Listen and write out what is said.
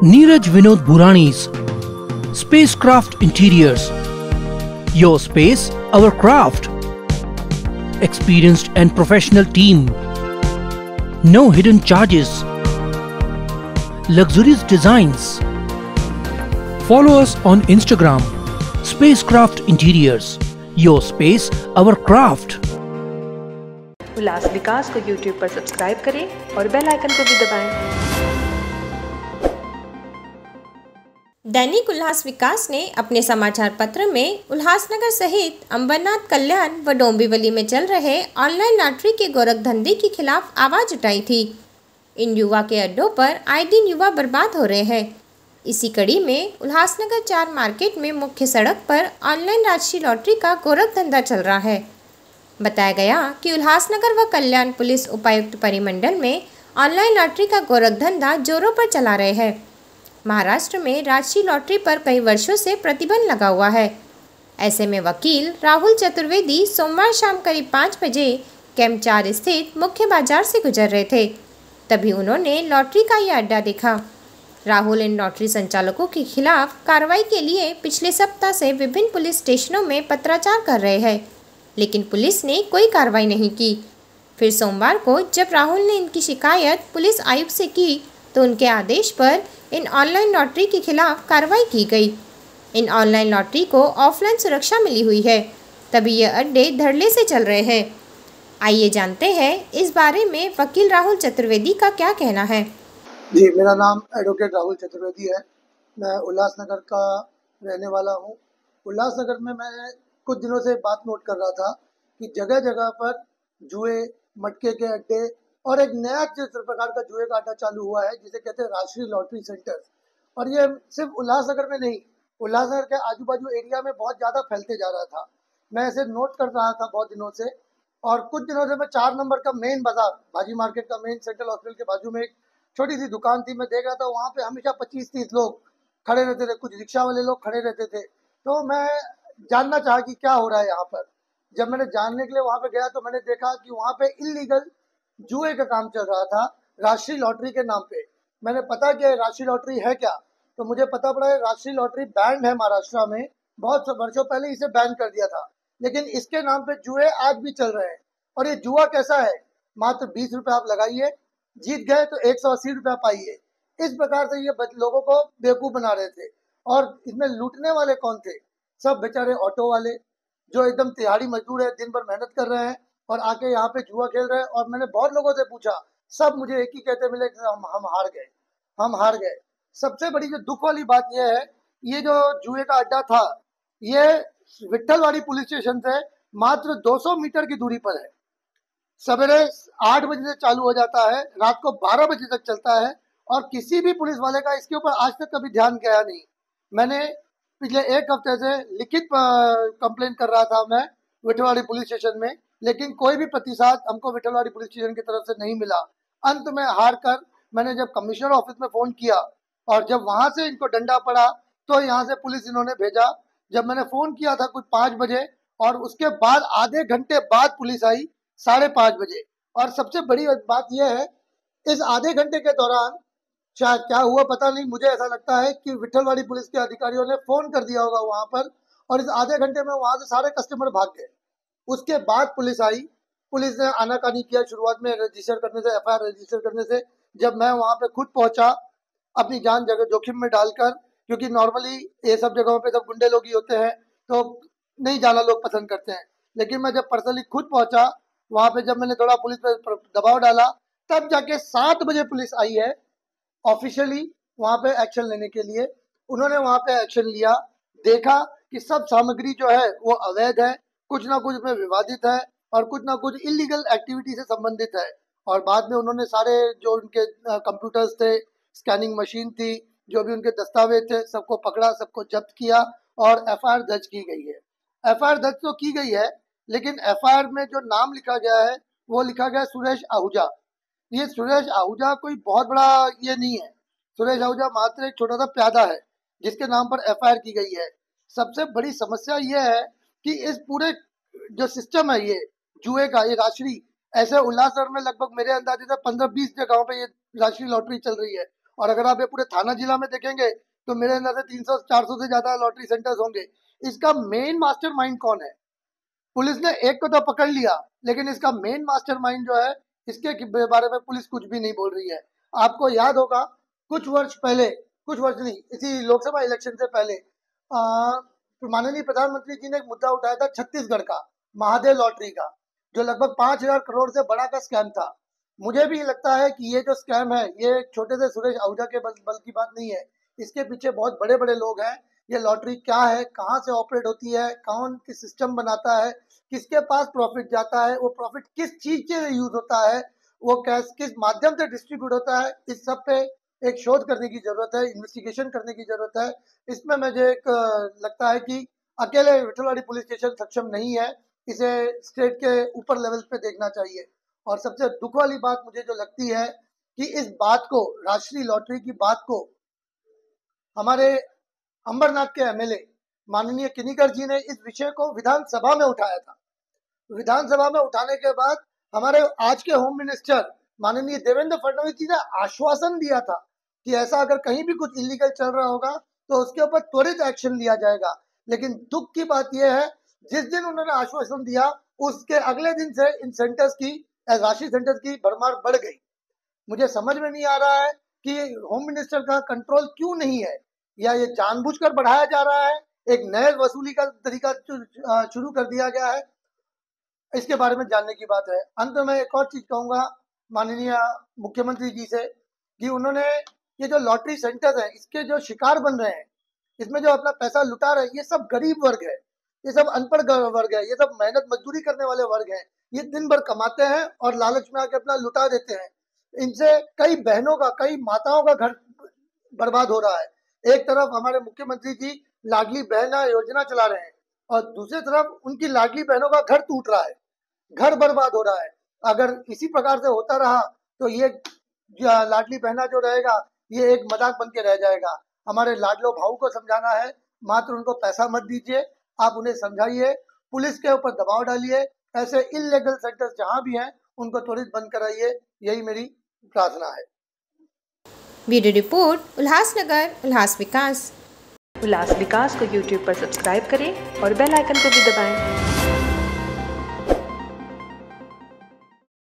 Neeraj Vinod Burani's Spacecraft Interiors. Your space, our craft. Experienced and professional team. No hidden charges. Luxurious designs. Follow us on Instagram. Spacecraft Interiors. Your space, our craft. उल्लास विकास को YouTube पर subscribe करें और bell icon को भी दबाएं। दैनिक उल्लास विकास ने अपने समाचार पत्र में उल्लासनगर सहित अंबरनाथ, कल्याण व डोंबिवली में चल रहे ऑनलाइन लॉटरी के गोरखधंधे के खिलाफ आवाज़ उठाई थी। इन युवा के अड्डों पर आए दिन युवा बर्बाद हो रहे हैं। इसी कड़ी में उल्लासनगर 4 मार्केट में मुख्य सड़क पर ऑनलाइन राशि लॉटरी का गोरखधंधा चल रहा है। बताया गया कि उल्लासनगर व कल्याण पुलिस उपायुक्त परिमंडल में ऑनलाइन लॉटरी का गोरखधंधा जोरों पर चला रहे हैं। महाराष्ट्र में राशि लॉटरी पर कई वर्षों से प्रतिबंध लगा हुआ है। ऐसे में वकील राहुल चतुर्वेदी सोमवार शाम करीब 5 बजे कैंप 4 स्थित मुख्य बाजार से गुजर रहे थे, तभी उन्होंने लॉटरी का यह अड्डा देखा। राहुल इन लॉटरी संचालकों के खिलाफ कार्रवाई के लिए पिछले सप्ताह से विभिन्न पुलिस स्टेशनों में पत्राचार कर रहे हैं, लेकिन पुलिस ने कोई कार्रवाई नहीं की। फिर सोमवार को जब राहुल ने इनकी शिकायत पुलिस आयुक्त से की तो उनके आदेश पर इन ऑनलाइन लॉटरी के खिलाफ कार्रवाई की गई। इन ऑनलाइन लॉटरी को ऑफलाइन सुरक्षा मिली हुई है, तभी ये अड्डे धड़ल्ले से चल रहे हैं। आइए जानते हैं इस बारे में वकील राहुल चतुर्वेदी का क्या कहना है। जी, मेरा नाम एडवोकेट राहुल चतुर्वेदी है। मैं उल्लासनगर का रहने वाला हूँ। उल्लासनगर में मैं कुछ दिनों से बात नोट कर रहा था कि जगह जगह पर जुए, मटके के अड्डे और एक नया प्रकार का जुए का अड्डा चालू हुआ है जिसे कहते हैं राष्ट्रीय लॉटरी सेंटर। और ये सिर्फ उल्लासनगर में नहीं, उल्लासनगर के आजू बाजू एरिया में बहुत ज़्यादा फैलते जा रहा था। मैं इसे नोट कर रहा था बहुत दिनों से, और कुछ दिनों से मैं 4 नंबर का मेन बाजार, भाजी मार्केट का मेन सेंट्रल हॉस्पिटल के बाजू में एक छोटी सी दुकान थी, मैं देख रहा था वहाँ पे हमेशा 25-30 लोग खड़े रहते थे, कुछ रिक्शा वाले लोग खड़े रहते थे। तो मैं जानना चाहा कि क्या हो रहा है यहाँ पर। जब मैंने जानने के लिए वहाँ पे गया तो मैंने देखा कि वहाँ पे इलीगल जुए का काम चल रहा था राष्ट्रीय लॉटरी के नाम पे। मैंने पता किया राष्ट्रीय लॉटरी है क्या, तो मुझे पता पड़ा है राष्ट्रीय लॉटरी बैंड है महाराष्ट्र में। बहुत वर्षों पहले इसे बैन कर दिया था, लेकिन इसके नाम पे जुए आज भी चल रहे हैं। और ये जुआ कैसा है, मात्र 20 रुपये आप लगाइए, जीत गए तो 180 रुपया पाइए। इस प्रकार से ये लोगों को बेवकूफ़ बना रहे थे। और इसमें लूटने वाले कौन थे? सब बेचारे ऑटो वाले जो एकदम तिहाड़ी मजदूर है, दिन भर मेहनत कर रहे हैं और आके यहाँ पे जुआ खेल रहे हैं। और मैंने बहुत लोगों से पूछा, सब मुझे एक ही कहते मिले कि हम हार गए, हम हार गए। सबसे बड़ी जो दुख वाली बात यह है, ये जो जुए का अड्डा था ये विट्ठलवाड़ी पुलिस स्टेशन से मात्र 200 मीटर की दूरी पर है। सवेरे 8 बजे से चालू हो जाता है, रात को 12 बजे तक चलता है, और किसी भी पुलिस वाले का इसके ऊपर आज तक कभी ध्यान गया नहीं। मैंने पिछले 1 हफ्ते से लिखित कंप्लेंट कर रहा था मैं विट्ठलवाड़ी पुलिस स्टेशन में, लेकिन कोई भी प्रतिसाद हमको विट्ठलवाड़ी पुलिस स्टेशन की तरफ से नहीं मिला। अंत में हार कर मैंने जब कमिश्नर ऑफिस में फ़ोन किया और जब वहाँ से इनको डंडा पड़ा तो यहाँ से पुलिस इन्होंने भेजा। जब मैंने फ़ोन किया था कुछ 5 बजे, और उसके बाद आधे घंटे बाद पुलिस आई 5:30 बजे। और सबसे बड़ी बात यह है, इस आधे घंटे के दौरान शायद क्या हुआ पता नहीं, मुझे ऐसा लगता है कि विट्ठलवाड़ी पुलिस के अधिकारियों ने फ़ोन कर दिया होगा वहाँ पर, और इस आधे घंटे में वहाँ से सारे कस्टमर भाग गए। उसके बाद पुलिस आई, पुलिस ने आनाकानी किया शुरुआत में रजिस्टर करने से, एफआईआर रजिस्टर करने से। जब मैं वहाँ पे खुद पहुँचा अपनी जान जगह जोखिम में डालकर, क्योंकि नॉर्मली ये सब जगहों पे सब गुंडे लोग ही होते हैं तो नहीं जाना लोग पसंद करते हैं, लेकिन मैं जब पर्सनली खुद पहुँचा वहाँ पे, जब मैंने थोड़ा पुलिस पर दबाव डाला, तब जाके 7 बजे पुलिस आई है ऑफिशियली वहाँ पे एक्शन लेने के लिए। उन्होंने वहाँ पे एक्शन लिया, देखा कि सब सामग्री जो है वो अवैध है, कुछ ना कुछ में विवादित है और कुछ ना कुछ इलीगल एक्टिविटी से संबंधित है। और बाद में उन्होंने सारे जो उनके कंप्यूटर्स थे, स्कैनिंग मशीन थी, जो भी उनके दस्तावेज थे, सबको पकड़ा, सबको जब्त किया और एफआईआर दर्ज की गई है। एफआईआर दर्ज तो की गई है, लेकिन एफआईआर में जो नाम लिखा गया है वो लिखा गया सुरेश आहूजा। ये सुरेश आहूजा कोई बहुत बड़ा ये नहीं है, सुरेश आहूजा मात्र एक छोटा सा प्यादा है जिसके नाम पर एफआईआर की गई है। सबसे बड़ी समस्या ये है कि इस पूरे जो सिस्टम है ये जुए का, ये राष्ट्रीय, ऐसे उल्लासनगर में लगभग मेरे अंदाजे से 15-20 जगहों पे ये राष्ट्रीय लॉटरी चल रही है, और अगर आप ये पूरे थाना जिला में देखेंगे तो मेरे अंदर से 300-400 से ज्यादा लॉटरी सेंटर्स होंगे। इसका मेन मास्टरमाइंड कौन है? पुलिस ने एक को तो पकड़ लिया, लेकिन इसका मेन मास्टरमाइंड जो है, इसके बारे में पुलिस कुछ भी नहीं बोल रही है। आपको याद होगा कुछ वर्ष नहीं, इसी लोकसभा इलेक्शन से पहले माननीय प्रधानमंत्री जी ने एक मुद्दा उठाया था छत्तीसगढ़ का, महादेव लॉटरी का, जो लगभग 5,000 करोड़ से बड़ा का स्कैम था। मुझे भी लगता है कि ये जो स्कैम है, ये छोटे से सुरेश आहूजा के बल की बात नहीं है। इसके पीछे बहुत बड़े बड़े लोग हैं। ये लॉटरी क्या है, कहाँ से ऑपरेट होती है, कौन किस सिस्टम बनाता है, किसके पास प्रॉफिट जाता है, वो प्रॉफिट किस चीज से यूज होता है, वो किस माध्यम से डिस्ट्रीब्यूट होता है, इस सब पे एक शोध करने की जरूरत है, इन्वेस्टिगेशन करने की जरूरत है। इसमें मुझे एक लगता है कि अकेले विठलवाड़ी पुलिस स्टेशन सक्षम नहीं है, इसे स्टेट के ऊपर लेवल पे देखना चाहिए। और सबसे दुख वाली बात मुझे जो लगती है कि इस बात को, राष्ट्रीय लॉटरी की बात को, हमारे अंबरनाथ के एमएलए माननीय किनीकर जी ने इस विषय को विधानसभा में उठाया था। विधानसभा में उठाने के बाद हमारे आज के होम मिनिस्टर माननीय देवेंद्र फडणवीस जी ने आश्वासन दिया था कि ऐसा अगर कहीं भी कुछ इलीगल चल रहा होगा तो उसके ऊपर त्वरित एक्शन लिया जाएगा। लेकिन दुख की बात यह है, जिस दिन उन्होंने आश्वासन दिया उसके अगले दिन से इन सेंटर्स की, राशि सेंटर्स की भरमार बढ़ गई। मुझे समझ में नहीं आ रहा है कि होम मिनिस्टर का कंट्रोल क्यों नहीं है, या ये जानबूझकर बढ़ाया जा रहा है, एक नए वसूली का तरीका शुरू कर दिया गया है, इसके बारे में जानने की बात है। अंत में एक और चीज कहूंगा माननीय मुख्यमंत्री जी से कि उन्होंने ये जो लॉटरी सेंटर्स हैं, इसके जो शिकार बन रहे हैं, इसमें जो अपना पैसा लुटा रहे हैं, ये सब गरीब वर्ग है, ये सब अनपढ़ वर्ग है, ये सब मेहनत मजदूरी करने वाले वर्ग हैं। ये दिन भर कमाते हैं और लालच में आके अपना लुटा देते हैं। इनसे कई बहनों का, कई माताओं का घर बर्बाद हो रहा है। एक तरफ हमारे मुख्यमंत्री जी लाडली बहना योजना चला रहे हैं और दूसरी तरफ उनकी लाडली बहनों का घर टूट रहा है, घर बर्बाद हो रहा है। अगर इसी प्रकार से होता रहा तो ये लाडली बहना जो रहेगा, ये एक मजाक बन के रह जाएगा। हमारे लाडलो भाऊ को समझाना है, मात्र उनको पैसा मत दीजिए, आप उन्हें समझाइए, पुलिस के ऊपर दबाव डालिए, ऐसे इलीगल सेंटर्स जहां भी हैं उनको त्वरित बंद कराइए, यही मेरी प्रार्थना है। ब्यूरो रिपोर्ट, उल्लासनगर उल्लास विकास। उल्लास विकास को YouTube पर सब्सक्राइब करें और बेल आइकन को भी दबाएं।